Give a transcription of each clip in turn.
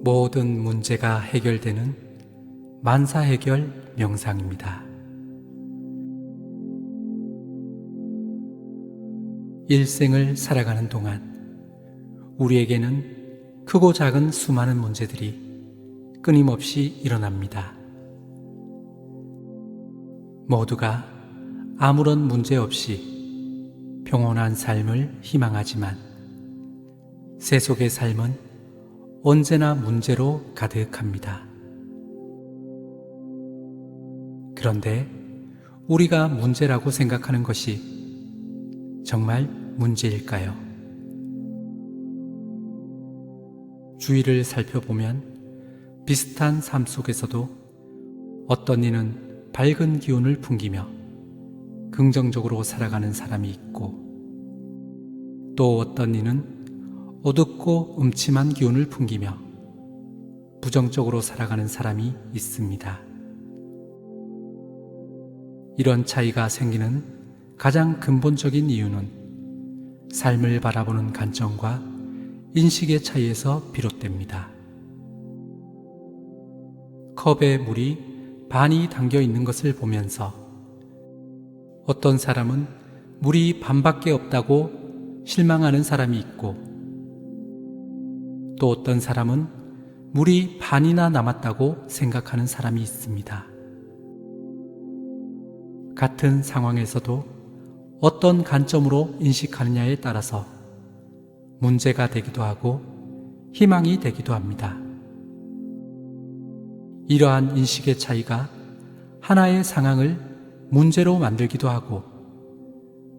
모든 문제가 해결되는 만사해결 명상입니다. 일생을 살아가는 동안 우리에게는 크고 작은 수많은 문제들이 끊임없이 일어납니다. 모두가 아무런 문제 없이 평온한 삶을 희망하지만 세속의 삶은 언제나 문제로 가득합니다. 그런데 우리가 문제라고 생각하는 것이 정말 문제일까요? 주위를 살펴보면 비슷한 삶 속에서도 어떤 이는 밝은 기운을 풍기며 긍정적으로 살아가는 사람이 있고, 또 어떤 이는 어둡고 음침한 기운을 풍기며 부정적으로 살아가는 사람이 있습니다. 이런 차이가 생기는 가장 근본적인 이유는 삶을 바라보는 관점과 인식의 차이에서 비롯됩니다. 컵에 물이 반이 담겨 있는 것을 보면서 어떤 사람은 물이 반밖에 없다고 실망하는 사람이 있고, 또 어떤 사람은 물이 반이나 남았다고 생각하는 사람이 있습니다. 같은 상황에서도 어떤 관점으로 인식하느냐에 따라서 문제가 되기도 하고 희망이 되기도 합니다. 이러한 인식의 차이가 하나의 상황을 문제로 만들기도 하고,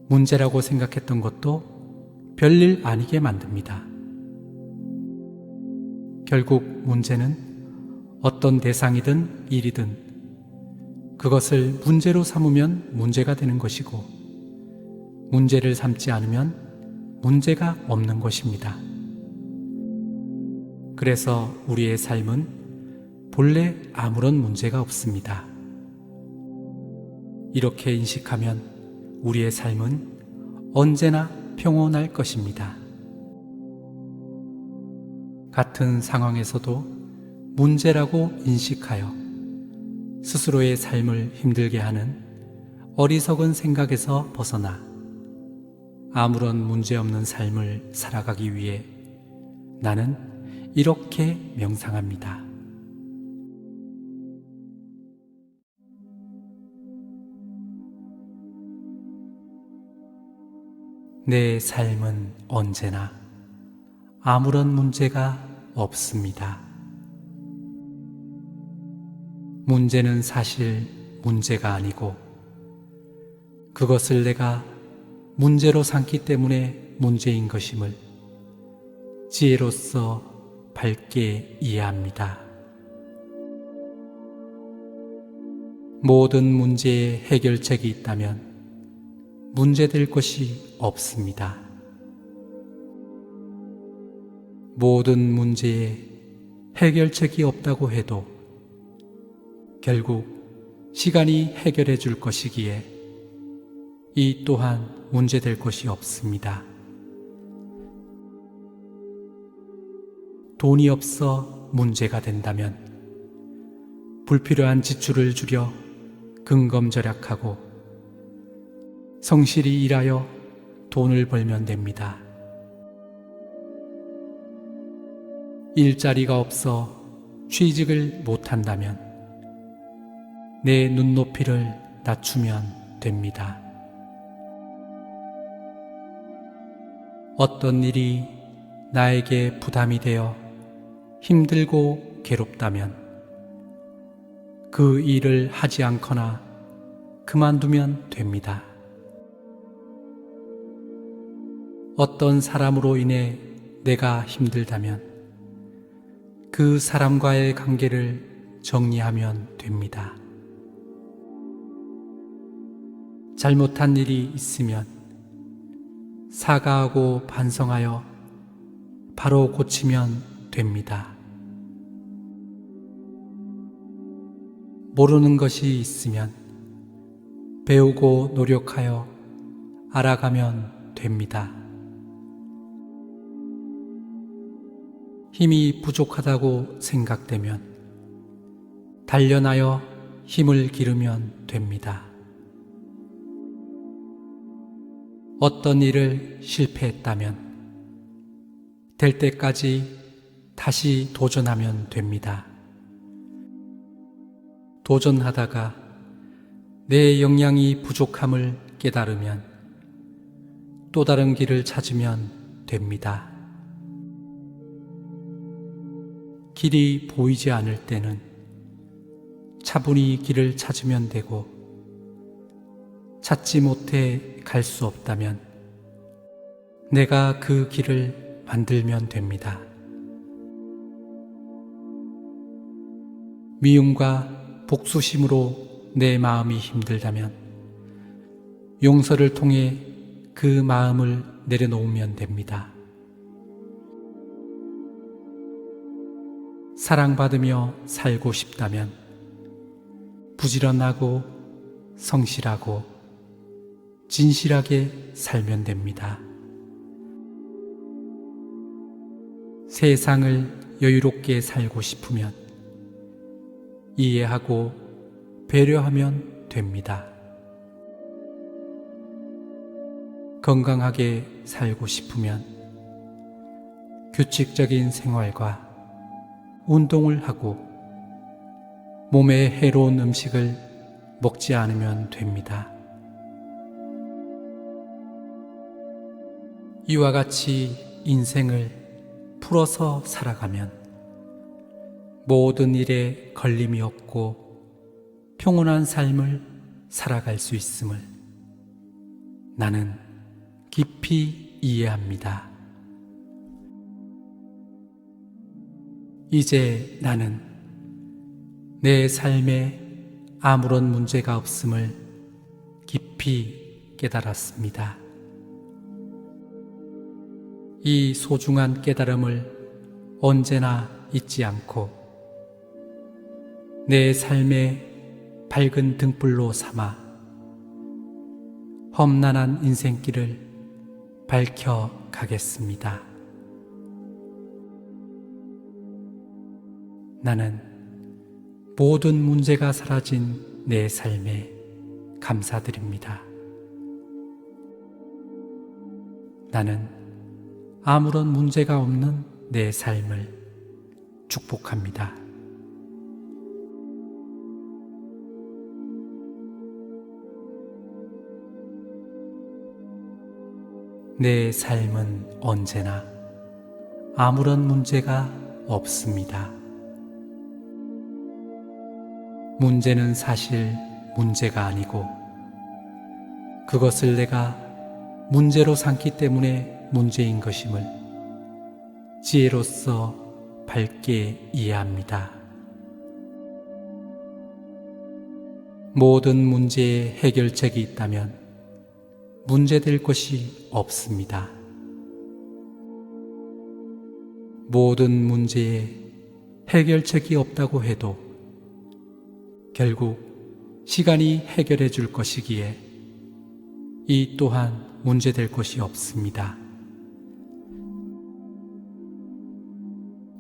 문제라고 생각했던 것도 별일 아니게 만듭니다. 결국 문제는 어떤 대상이든 일이든 그것을 문제로 삼으면 문제가 되는 것이고, 문제를 삼지 않으면 문제가 없는 것입니다. 그래서 우리의 삶은 본래 아무런 문제가 없습니다. 이렇게 인식하면 우리의 삶은 언제나 평온할 것입니다. 같은 상황에서도 문제라고 인식하여 스스로의 삶을 힘들게 하는 어리석은 생각에서 벗어나 아무런 문제 없는 삶을 살아가기 위해 나는 이렇게 명상합니다. 내 삶은 언제나 아무런 문제가 없습니다. 문제는 사실 문제가 아니고, 그것을 내가 문제로 삼기 때문에 문제인 것임을 지혜로서 밝게 이해합니다. 모든 문제에 해결책이 있다면 문제될 것이 없습니다. 모든 문제에 해결책이 없다고 해도 결국 시간이 해결해 줄 것이기에 이 또한 문제될 것이 없습니다. 돈이 없어 문제가 된다면 불필요한 지출을 줄여 근검절약하고 성실히 일하여 돈을 벌면 됩니다. 일자리가 없어 취직을 못한다면 내 눈높이를 낮추면 됩니다. 어떤 일이 나에게 부담이 되어 힘들고 괴롭다면 그 일을 하지 않거나 그만두면 됩니다. 어떤 사람으로 인해 내가 힘들다면 그 사람과의 관계를 정리하면 됩니다. 잘못한 일이 있으면 사과하고 반성하여 바로 고치면 됩니다. 모르는 것이 있으면 배우고 노력하여 알아가면 됩니다. 힘이 부족하다고 생각되면 단련하여 힘을 기르면 됩니다. 어떤 일을 실패했다면 될 때까지 다시 도전하면 됩니다. 도전하다가 내 역량이 부족함을 깨달으면 또 다른 길을 찾으면 됩니다. 길이 보이지 않을 때는 차분히 길을 찾으면 되고, 찾지 못해 갈 수 없다면 내가 그 길을 만들면 됩니다. 미움과 복수심으로 내 마음이 힘들다면 용서를 통해 그 마음을 내려놓으면 됩니다. 사랑받으며 살고 싶다면 부지런하고 성실하고 진실하게 살면 됩니다. 세상을 여유롭게 살고 싶으면 이해하고 배려하면 됩니다. 건강하게 살고 싶으면 규칙적인 생활과 운동을 하고 몸에 해로운 음식을 먹지 않으면 됩니다. 이와 같이 인생을 풀어서 살아가면 모든 일에 걸림이 없고 평온한 삶을 살아갈 수 있음을 나는 깊이 이해합니다. 이제 나는 내 삶에 아무런 문제가 없음을 깊이 깨달았습니다. 이 소중한 깨달음을 언제나 잊지 않고 내 삶의 밝은 등불로 삼아 험난한 인생길을 밝혀가겠습니다. 나는 모든 문제가 사라진 내 삶에 감사드립니다. 나는 아무런 문제가 없는 내 삶을 축복합니다. 내 삶은 언제나 아무런 문제가 없습니다. 문제는 사실 문제가 아니고 그것을 내가 문제로 삼기 때문에 문제인 것임을 지혜로서 밝게 이해합니다. 모든 문제에 해결책이 있다면 문제될 것이 없습니다. 모든 문제에 해결책이 없다고 해도 결국 시간이 해결해 줄 것이기에 이 또한 문제될 것이 없습니다.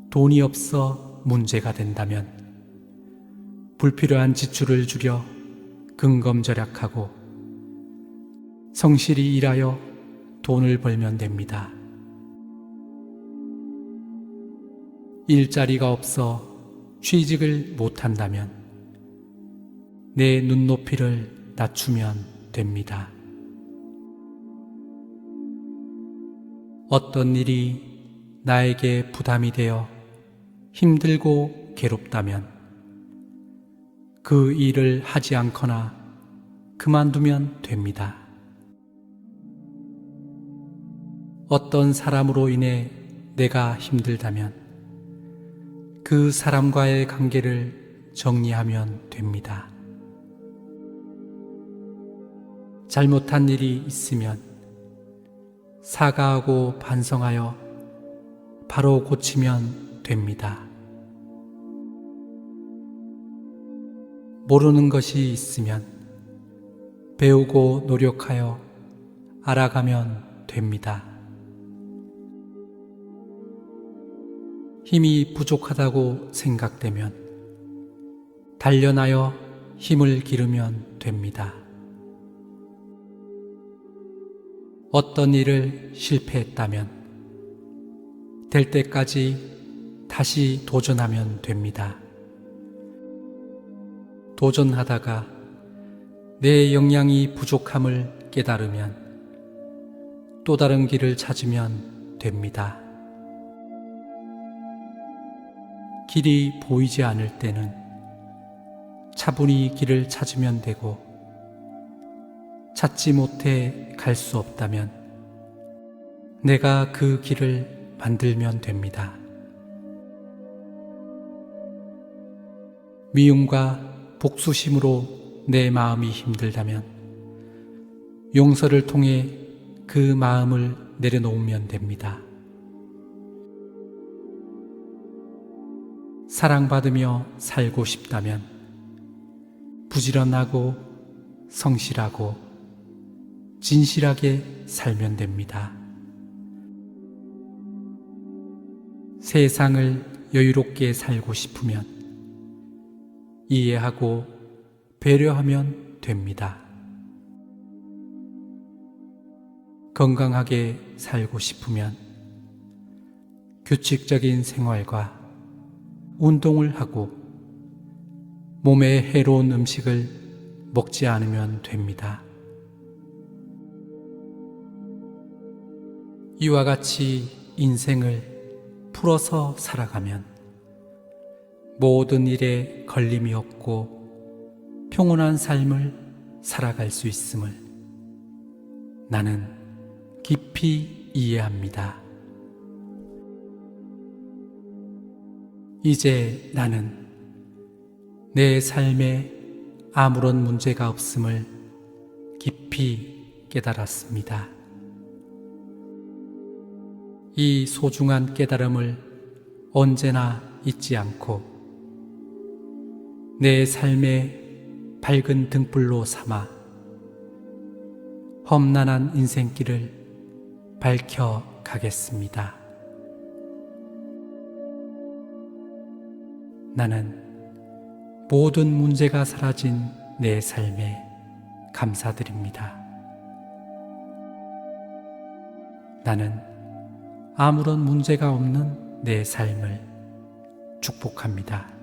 돈이 없어 문제가 된다면 불필요한 지출을 줄여 근검절약하고 성실히 일하여 돈을 벌면 됩니다. 일자리가 없어 취직을 못한다면 내 눈높이를 낮추면 됩니다. 어떤 일이 나에게 부담이 되어 힘들고 괴롭다면 그 일을 하지 않거나 그만두면 됩니다. 어떤 사람으로 인해 내가 힘들다면 그 사람과의 관계를 정리하면 됩니다. 잘못한 일이 있으면 사과하고 반성하여 바로 고치면 됩니다. 모르는 것이 있으면 배우고 노력하여 알아가면 됩니다. 힘이 부족하다고 생각되면 단련하여 힘을 기르면 됩니다. 어떤 일을 실패했다면 될 때까지 다시 도전하면 됩니다. 도전하다가 내 역량이 부족함을 깨달으면 또 다른 길을 찾으면 됩니다. 길이 보이지 않을 때는 차분히 길을 찾으면 되고, 찾지 못해 갈 수 없다면 내가 그 길을 만들면 됩니다. 미움과 복수심으로 내 마음이 힘들다면 용서를 통해 그 마음을 내려놓으면 됩니다. 사랑받으며 살고 싶다면 부지런하고 성실하고 진실하게 살면 됩니다. 세상을 여유롭게 살고 싶으면 이해하고 배려하면 됩니다. 건강하게 살고 싶으면 규칙적인 생활과 운동을 하고 몸에 해로운 음식을 먹지 않으면 됩니다. 이와 같이 인생을 풀어서 살아가면 모든 일에 걸림이 없고 평온한 삶을 살아갈 수 있음을 나는 깊이 이해합니다. 이제 나는 내 삶에 아무런 문제가 없음을 깊이 깨달았습니다. 이 소중한 깨달음을 언제나 잊지 않고 내 삶의 밝은 등불로 삼아 험난한 인생길을 밝혀가겠습니다. 나는 모든 문제가 사라진 내 삶에 감사드립니다. 나는 아무런 문제가 없는 내 삶을 축복합니다.